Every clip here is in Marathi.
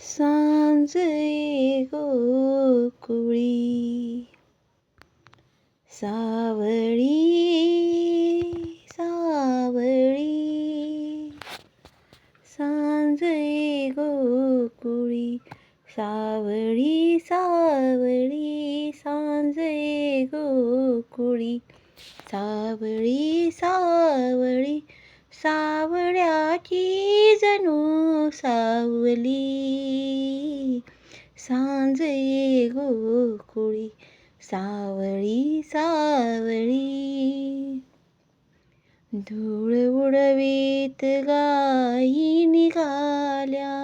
सांज गोकुळी सावळी सावळी सांज गोकुळी सावळी सावळी सांज गोकुळी सावळी सावळी सावळ्याची जणू सावली सांज गोकुळी सावळी सावळी धूळ उडवीत गायी निघाल्या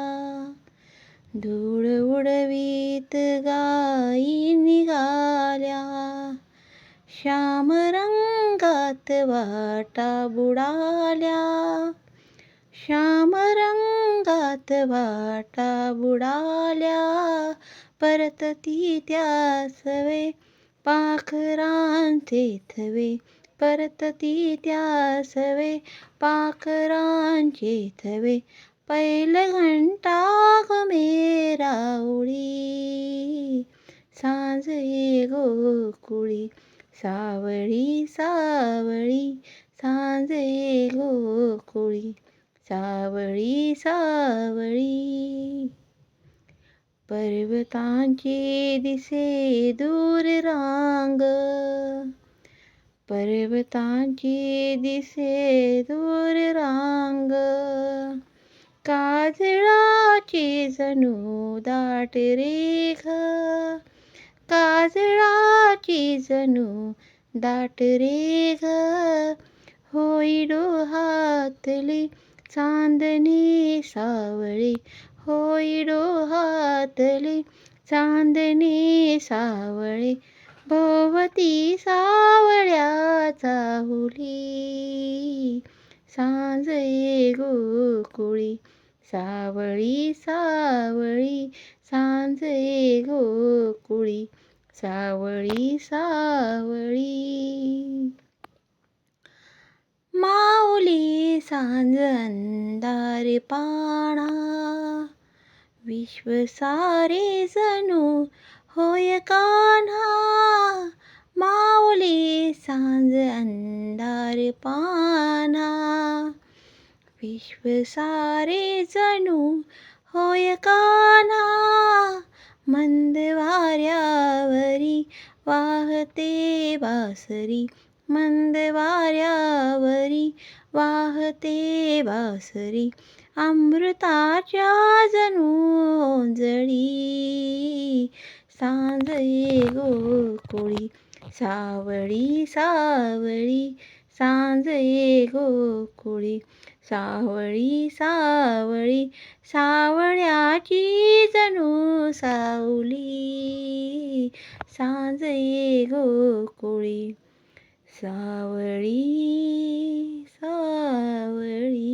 धूळ उडवीत गायी निघाल्या श्याम रंगात वाटा बुडाल्या श्याम रंगात वाटा बुडाल्या परतती त्यास वे पाखरांचे थवे परतती त्यास वे पाखरांचे थवे पैल घंटा घुमेरावळी सांज गोकुळी सावळी सावळी सांज गोकुळी सावळी सावळी पर्वतांची दिसे दूर रांग पर्वतांची दिसे दूर रांग काजळाची जणू दाट रेघ काजळाची जणू दाट रेघ होई डोहातली चांदणी सावळी होई डोहातली चांदणी सावळी भोवती सावळ्याचा हुली सांज गोकुळी सावळी सावळी सांज गोकुळी सावळी सावळी माऊली सांज अंधार पाणा विश्व सारे जणू होय कान्हा माऊली सांज अंधार पाना विश्व सारे जणू होय कान्हा मंद वाऱ्यावरी वाहते बासरी मंद वाऱ्यावरी वाहते बासरी अमृताच्या जणू ओंजळी सांज गोकुळी सावळी सावळी सांज गोकुळी सावळी सावळी सावळ्याची जणू सावली सांज गोकुळी सावळी सावळी